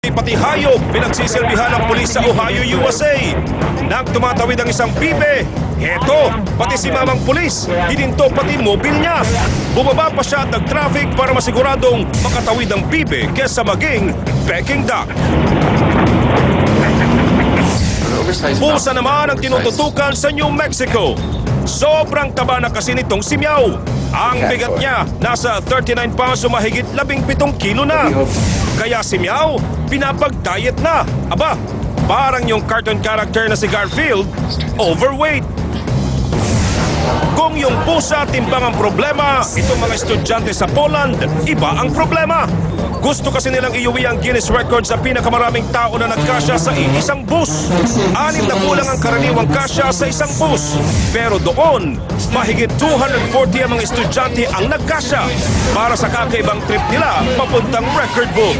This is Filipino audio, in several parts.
Pati hayop pinagsisilbihan ng pulis sa Ohio, USA. Nang tumatawid ang isang bibe, heto, pati si mamang pulis, hininto pati mobil niya. Bumaba pa siya at nag-traffic para masiguradong makatawid ang bibe kesa maging Peking duck. Pusa naman ang tinututukan sa New Mexico. Sobrang taba na kasi nitong si Meow. Ang bigat niya, nasa 39 pounds o mahigit 17 kilo na. Kaya si Meow, pinapag-diet na. Aba, parang yung cartoon character na si Garfield, overweight. Kung yung pusa timbang ang problema, itong mga estudyante sa Poland, iba ang problema. Gusto kasi nilang iuwi ang Guinness record sa pinakamaraming tao na nagkasya sa isang bus. 6 na kulang ang karaniwang kasya sa isang bus. Pero doon, mahigit 240 ang mga estudyante ang nagkasya para sa kakaibang trip nila papuntang record book.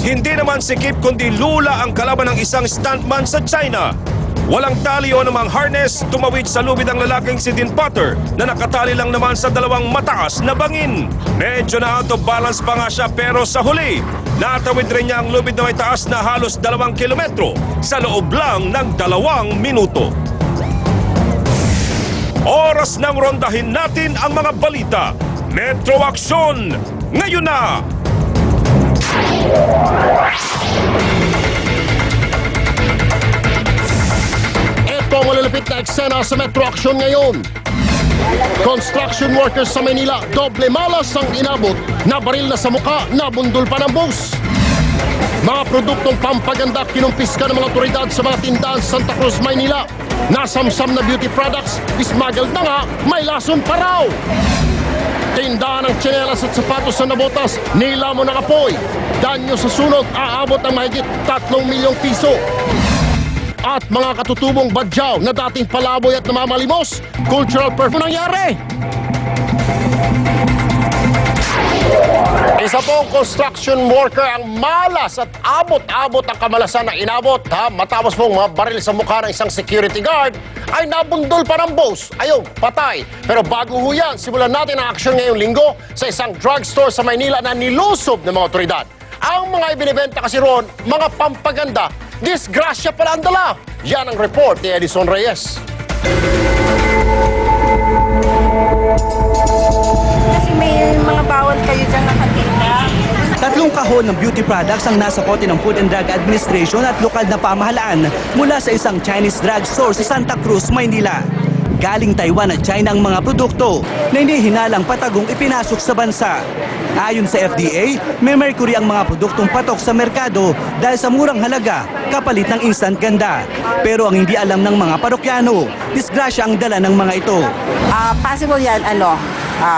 Hindi naman sikip kundi lula ang kalaban ng isang stuntman sa China. Walang tali o namang harness, tumawid sa lubid ang lalaking si Dean Potter na nakatali lang naman sa dalawang mataas na bangin. Medyo na out of balance pa nga siya pero sa huli, natawid rin niya ang lubid na may taas na halos 2 kilometro sa loob lang ng 2 minuto. Oras nang rondahin natin ang mga balita. Metro Aksyon, ngayon na! Ito ang malalapit na eksena sa Metro Action ngayon. Construction workers sa Manila, doble malas ang inabot, nabaril na sa muka, nabundol pa ng bus. Mga produktong pampaganda kinumpiska ng mga otoridad sa mga tindahan sa Santa Cruz, Maynila. Nasamsam na beauty products, smuggled na nga, may lason pa raw. Tindahan ng tsinelas at sapatos sa nabotas, nila mo nakapoy. Danyo sa sunog, aabot ang mahigit 3 milyong piso. At mga katutubong badyaw na dating palaboy at namamalimos, cultural performance nangyari. Isa pong construction worker ang malas at abot-abot ang kamalasan na inabot. Matapos pong mabaril sa mukha ng isang security guard, ay nabundol pa ng boss. Ayun, patay. Pero bago ho yan, simulan natin ang aksyon ngayong linggo sa isang drugstore sa Maynila na nilusob ng mga otoridad. Ang mga ibinibenta kasi roon, mga pampaganda, disgrasya pala ang dala. Yan ang report ni Edison Reyes. Kasi may mga bawal kayo dyan nakatinda. 3 kahon ng beauty products ang nasa kote ng Food and Drug Administration at lokal na pamahalaan mula sa isang Chinese drugstore sa Santa Cruz, Maynila. Galing Taiwan at China ang mga produkto na hindi hinalang patagong ipinasok sa bansa. Ayon sa FDA, may mercury ang mga produktong patok sa merkado dahil sa murang halaga kapalit ng instant ganda. Pero ang hindi alam ng mga parokyano, disgrasya ang dala ng mga ito. Possible yan,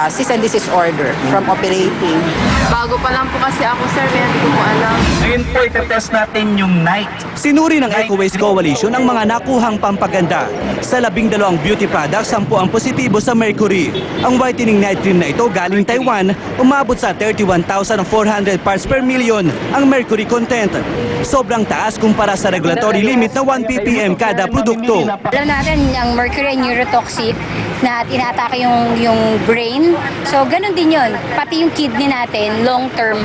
cease and desist order from operating. Bago pa lang po kasi ako, sir, kaya hindi ko po alam. Ngayon po, itetest natin yung night. Sinuri ng Eco Waste Coalition ang mga nakuhang pampaganda. Sa 12 beauty products, 10 ang positibo sa mercury. Ang whitening night cream na ito galing Taiwan, umabot sa 31,400 parts per million ang mercury content. Sobrang taas kumpara sa regulatory limit na 1 ppm kada produkto. Alam natin ang mercury ay neurotoxic na tinatake yung brain. So ganun din yun. Pati yung kidney natin long term.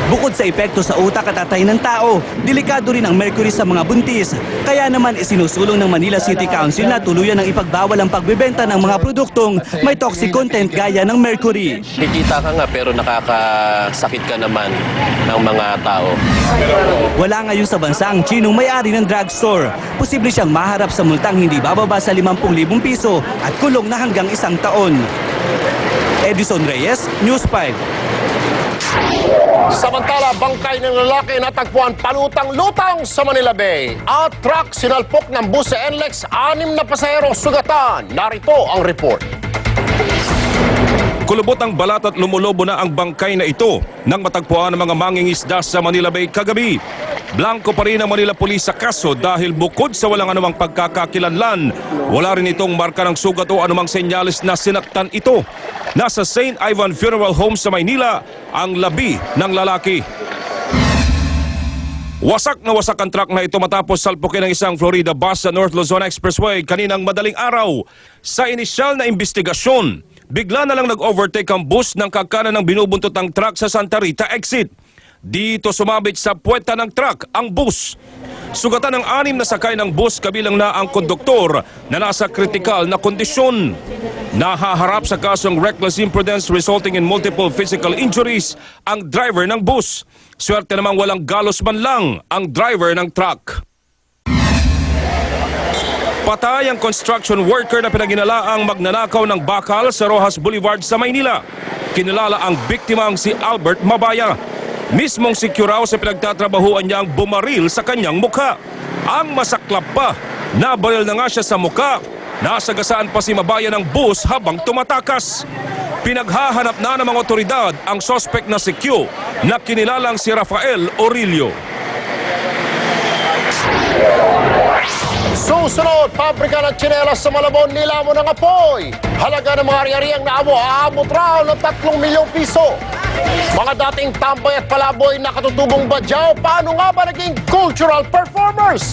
Bukod sa epekto sa utak at atay ng tao, delikado rin ang mercury sa mga buntis. Kaya naman isinusulong ng Manila City Council na tuluyan ng ipagbawal ang pagbebenta ng mga produktong may toxic content gaya ng mercury. Kikita ka nga pero nakakasakit ka naman ng mga tao. Wala ngayon sa bansa ang Chinong may-ari ng drugstore. Posible siyang maharap sa multang hindi bababa sa 50,000 piso at kulong na hanggang 1 taon. Edison Reyes, News 5. Samantala, bangkay ng lalaki natagpuan palutang-lutang sa Manila Bay. At truck sinalpok ng bus sa NLEX, 6 na pasahero sugatan. Narito ang report. Kulubot ang balat at lumulobo na ang bangkay na ito nang matagpuan ng mga mangingisda sa Manila Bay kagabi. Blanco pa rin ang Manila Police sa kaso dahil bukod sa walang anumang pagkakakilanlan, wala rin itong marka ng sugat o anumang senyales na sinaktan ito. Nasa St. Ivan Funeral Home sa Maynila ang labi ng lalaki. Wasak na wasak ang truck na ito matapos salpukin ng isang Florida bus sa North Luzon Expressway kaninang madaling araw. Sa inisyal na investigasyon, bigla na lang nag-overtake ang bus ng kakanan ng binubuntot ng truck sa Santa Rita exit. Dito sumabit sa puweta ng truck ang bus. Sugatan ng 6 na sakay ng bus kabilang na ang konduktor na nasa kritikal na kondisyon. Nahaharap sa kasong reckless imprudence resulting in multiple physical injuries ang driver ng bus. Swerte namang walang galos man lang ang driver ng truck. Patay ang construction worker na pinaginalaang magnanakaw ng bakal sa Rojas Boulevard sa Maynila. Kinilala ang biktima ang si Albert Mabaya. Mismong secure raw sa pinagtatrabahuan niyang bumaril sa kanyang mukha. Ang masaklap pa, nabaril na nga siya sa mukha. Nasagasaan pa si Mabaya ng bus habang tumatakas. Pinaghahanap na ng mga otoridad ang suspect na si Q na kinilalang si Rafael Orillo. Susunod, pabrika ng tsinelas sa Malabon, nilamon ng apoy. Halaga ng mga ari-ariang naamo, aabot raw ng 3 milyong piso. Mga dating tambay at palaboy na katutubong badyaw, paano nga ba naging cultural performers?